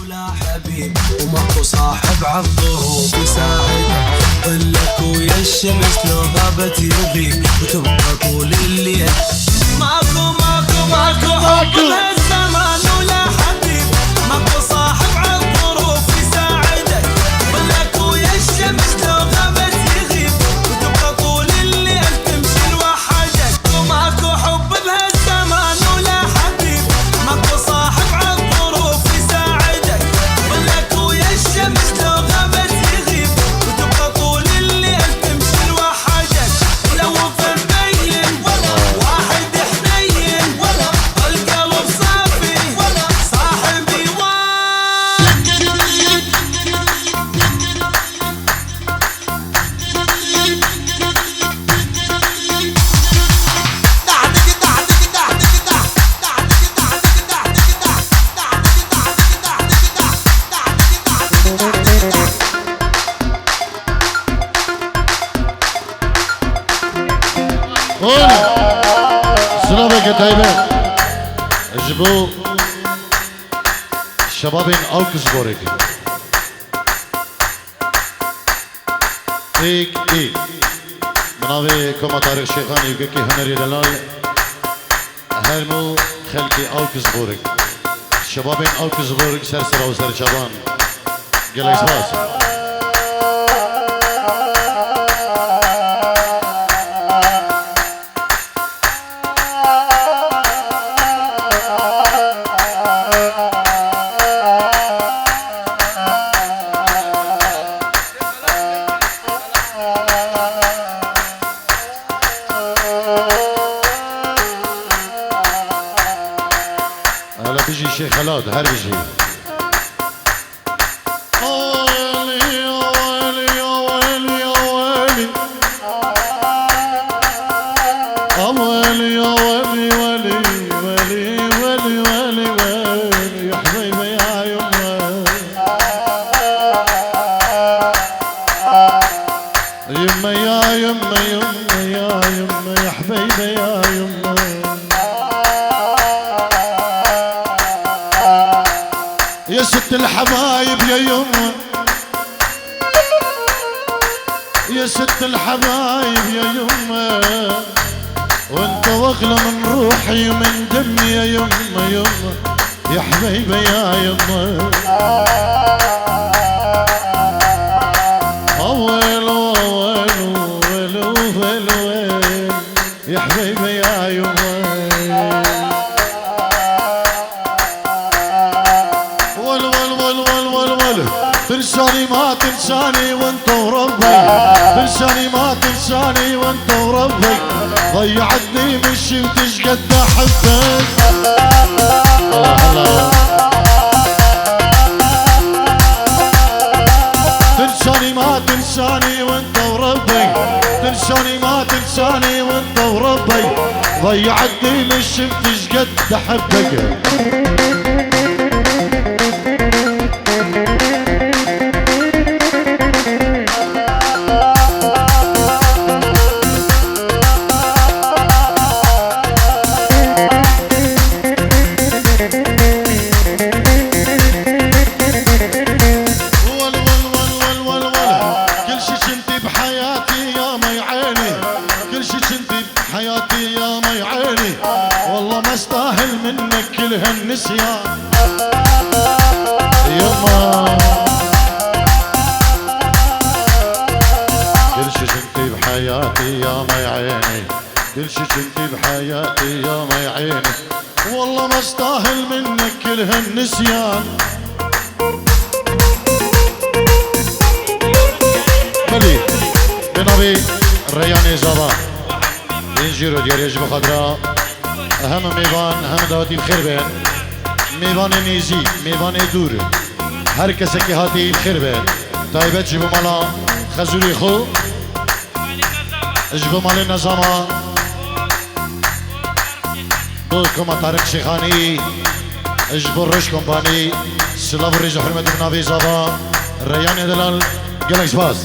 ولا حبيب وماكو صاحب عالظروف يساعدك ظلك ويا الشمس لو غابت يغيب وتبقى طول الليل ماكو حب بهالزمان ولا حبيب ماكو صاحب عالظروف يساعدك ظلك ويا الشمس لو غابت يغيب وتبقى طول الليل تمشي لوحدك وماكو حب بهالزمان ولا حبيب ماكو صاحب عالظروف يساعدك ظلك ويا الشمس لو غابت يغيب وتبقى طول الليل تمشي لوحدك لو مبين واحد حنين القلب صافي صاحبي سلامك يا طيبة اجبو شبابين Augsburg ايك مناوي كما طارق شيخاني وكيكي هنري دلال هرمو خلقي Augsburg شبابين Augsburg سرسرة وسر شبان قال اسواس هلا بيجي شيخ خلاد هر بيجي يا ست الحبايب يا يمه يا ست الحبايب يا يمه وانت واغلى من روحي ومن دمي يا يمه يا حبيبه يا يمه ويل ويل ويل ويل ويل يا حبيبه يا يمه تنساني ما تنساني وانت وربي تنساني ما تنساني وانت وربي ضيعتني من شفتش قد احبك تنساني ما تنساني وانت وربي تنساني ما تنساني وانت وربي ضيعتني من شفتش قد احبك حياتي يا مي عيني والله ما استاهل منك كل هالنسيان يما كل شي انتي بحياتي يا مي عيني كل شي انتي بحياتي يا مي عيني والله ما استاهل منك كل هالنسيان بلي بنبي الرياني زبا ينجروا دياريج بخضراء هم ميوان هم دهاتي الخير بين ميوان نيزي ميوان دور هر کسی که هاتی الخير بين طيبة جبو مالا خزوري خو جبو مال نظاما بو كما طارق شيخاني جبو الرش كومباني سلاف الرج حرمة بنابي زابا ريان دلال قلق سباس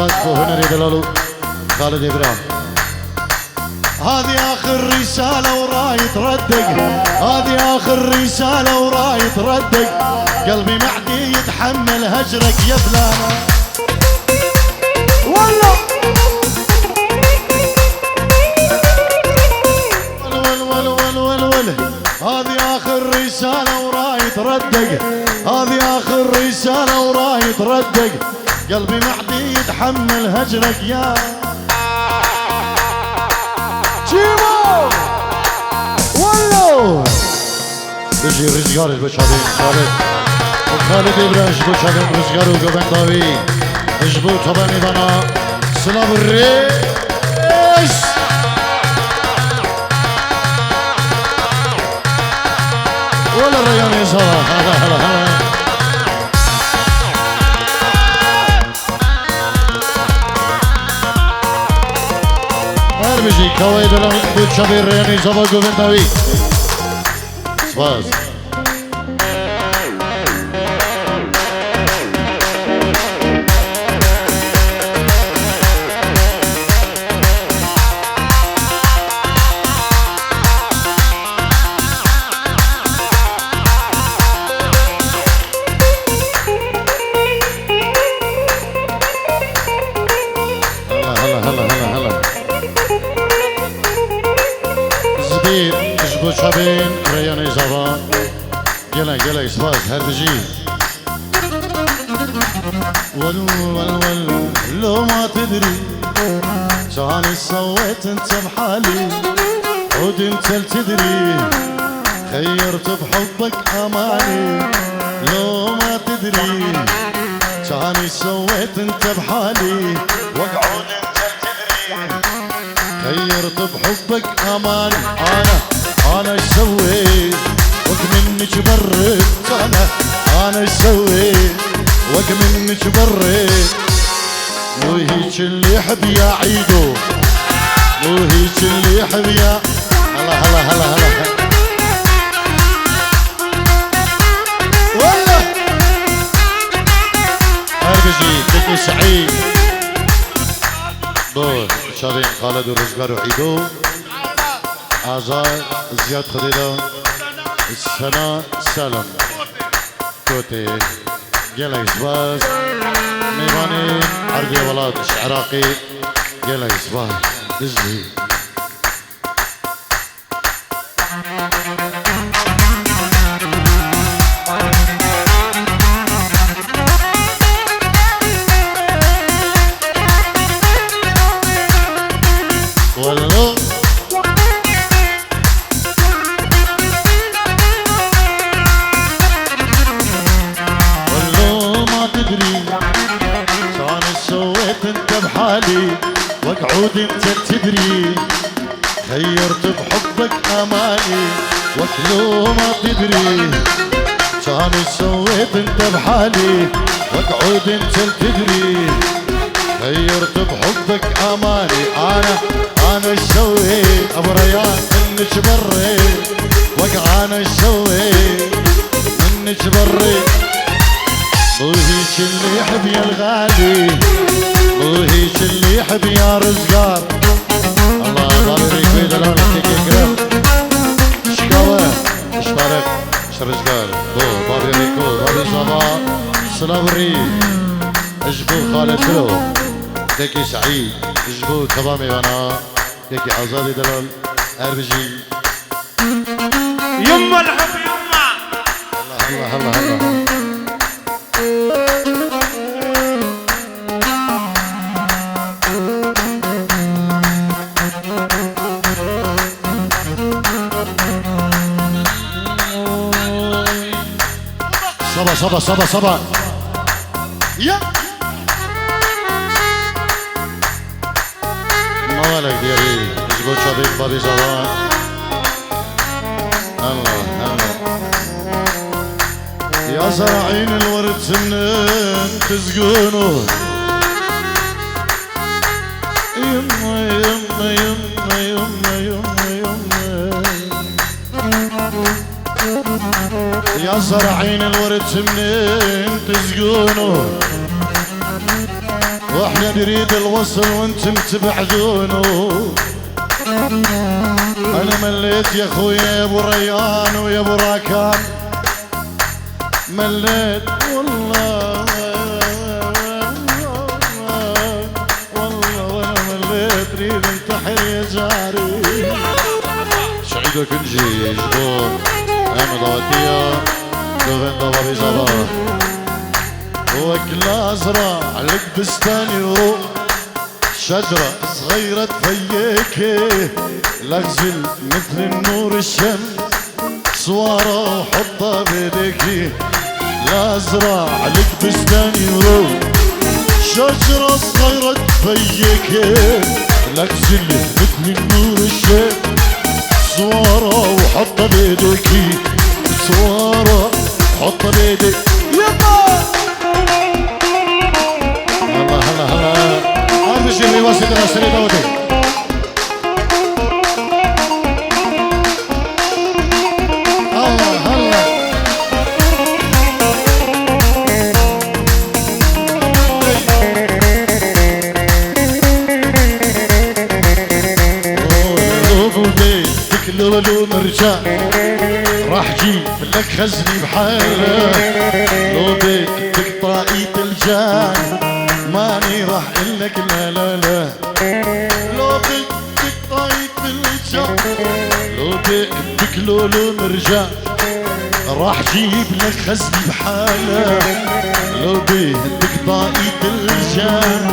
سباس بو هنري دلالو خالد إبراهيم. هذه آخر رسالة وراي تردق، هذه آخر رسالة وراي تردق، قلبي معدي يتحمل هجرك يا فلانة. والله هذه آخر رسالة وراي تردق، هذه آخر رسالة وراي تردق، قلبي معدي يتحمل هجرك يا جيمو. والله بجي رزقار البشارين خالد إبراهيم جبو شادين رزقار وقبن داوي جبو طباني بنا سلام الرئيس. ولا الريان يسار هلا هلا هلا. بيجي كواي دلان بود شبير رياني زبا قوبن داوي سباز. جبو شابين رياني زبا جلا سباز هر بيجي. ول لو ما تدري شاني سويت انت بحالي عود انت تدري خيرت بحبك اماني. لو ما تدري شاني سويت انت بحالي وقعود انت تدري خيرت بحبك اماني. انا ايش سويت وقت منك بريت، انا ايش سويت وقت منك بريت. مو هيك اللي يحب يا عيدو، مو هيك اللي يحب يا هلا هلا هلا هلا. والله اربجي تكي سعيد دور شارين خالد ورزقار وعيدو آزاد زياد خديدة السنة سلام كوتي جيلا يسباز ميماني عربي ولاد عراقي جيلا يسباز دزلي. والله وقعود انت تدري خيرت بحبك اماني. وكلو ما تدري كان سويت انت بحالي وقعود انت تدري خيرت بحبك اماني. انا ايش سويت ابو ريان منك بريت وقع انا ايش سويت منك بريت. مو هيك اللي يحب يا الغالي، مو هيك اللي يحب يا رزقار. الله بابي ريك بيد لونك تيكي كرم شكاوة اش طارق اش رزقار بو بابي ريكو بابي صبا صلاوري اجبو خالد كلو تيكي سعيد اجبو تمامي وانا تيكي عزادي دلال اربجي يما الحب يما. الله الله الله الله. صبا يا مالك ديري اجبو شبيك بابي زوان. الله يا زراعين الورد سنين تسقونه يما يما يما يما يما يما. يا زراعين الورد منين تسقونه احنا نريد الوصل وانتم تبعدونه. انا مليت يا خويا يا ابو ريان ويا ابو راكان، مليت والله والله وانا مليت ريد انتحر يا جاري. سعيد كنجي جبور احمد عطيه دوغن ضبابي صباح وكل ازرع لك بستاني وروح شجرة صغيرة تفيكي لغزل مثل النور الشمس صوارة وحطها بيديكي. لا ازرع لك بستاني وروح شجرة صغيرة تفيكي لغزل مثل النور الشمس صوارة وحطها بيديكي. صوارة حطها بيديك يلا هلا هلا هلا مش اللي واسط الاسري داودي. الله هلا تكلولو مرجع راح جيب لك خزني بحاله. لو بيك تقطع ايد الجان ماني راح قلك لا لا لا. لو بدك طايت بالجان لو بدك لولو مرجع راح جيب لك خزني بحاله. لو بدك طايت الجان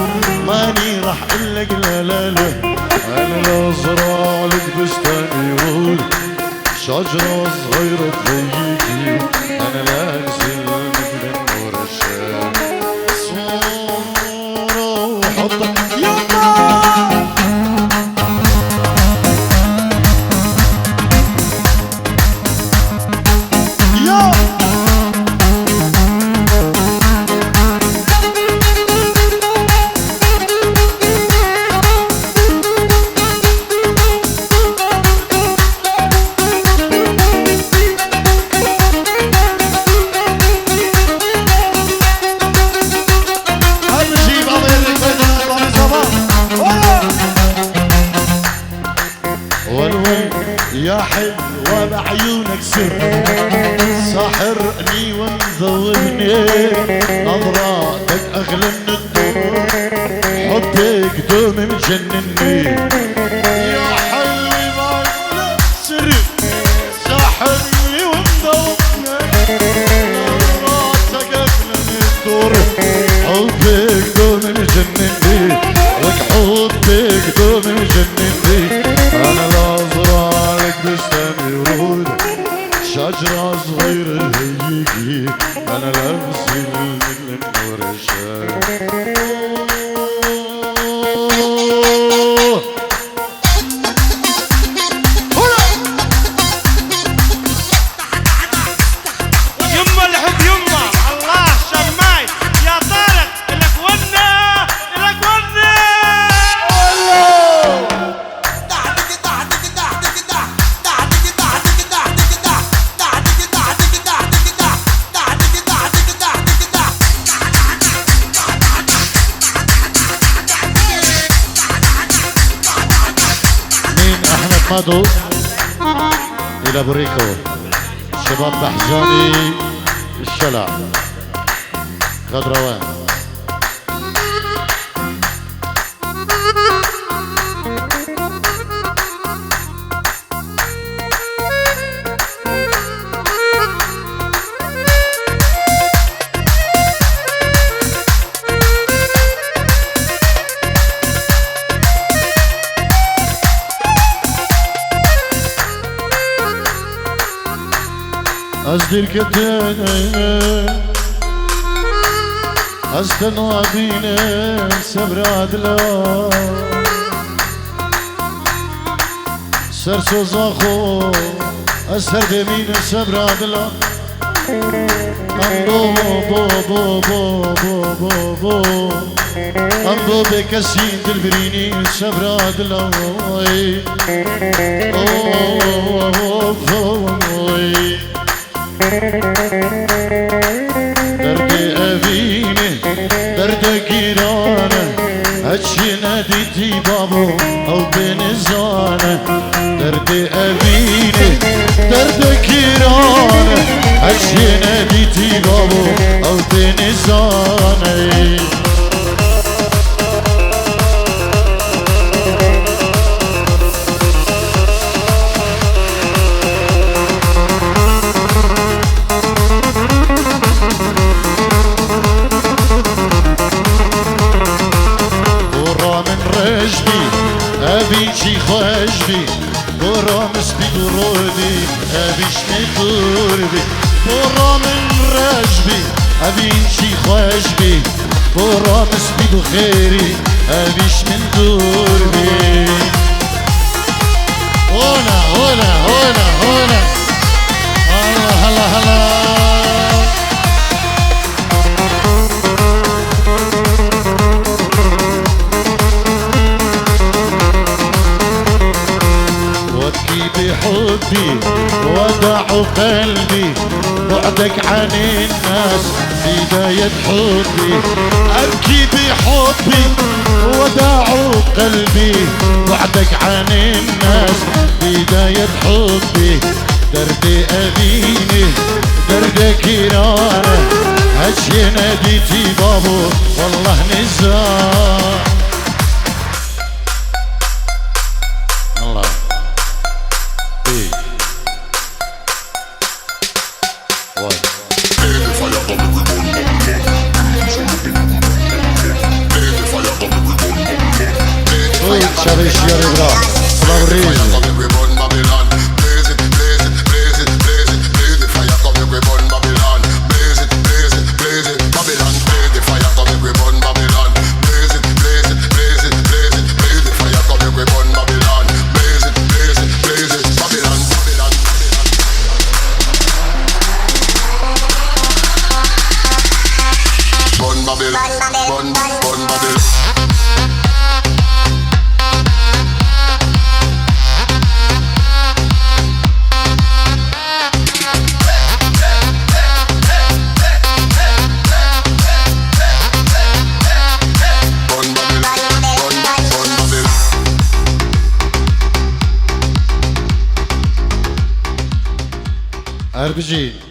ماني راح قلك لا لا لا. انا لا زرع لك بستاني ورود شجرة صغيرة تفيكي. انا لا انزل مثل النور الشام حطك يلا يا يا حلوة بعيونك سر ساحرني ومذوبني. نظراتك أغلى من الدور حبك دوم مجنني. يا حلوة بعيونك سر ساحرني ومذوبني. نظراتك أغلى من الدور حبك دوم مجنني. لك حبك دوم مجنني. أنا لا أزرع لك بستاني ورود شجرة صغيرة هيجي. أنا لابسي من النور الشام. يما الحب يما الله شماي يا طارق إلك ونا إلك ونا. مادو إلى بوريكو شباب بحزاني الشلع غدروان. أصدر كتانا أستنى بينا صبر عدلا سرسو زاخو أسر دمين صبر عدلا. أمبو بو بو بو بو بو بو أمبو بكسين دلبريني صبر عدلا. درد أبيني درد كيرانه هاتشي ناديتي بابو او بنزانه دردي ابيني درد كيرانه هاتشي ناديتي بابو او بنزانه ابيشي خوشبي برا مسبي درودي ابيش مدوربي برا من رجبي ابيشي خوشبي برا مسبي بخيري ابيش من دوربي هنا هنا هنا هنا هلا هلا هلا بحبي ودع قلبي بعدك عن الناس بداية حبي أبكي بحبي ودع قلبي بعدك عن الناس بداية حبي دردي أبيني دردك كيرانه هاتشي ناديتي بابو والله نزار Şarış yarı bırak, Flavriz. Erbici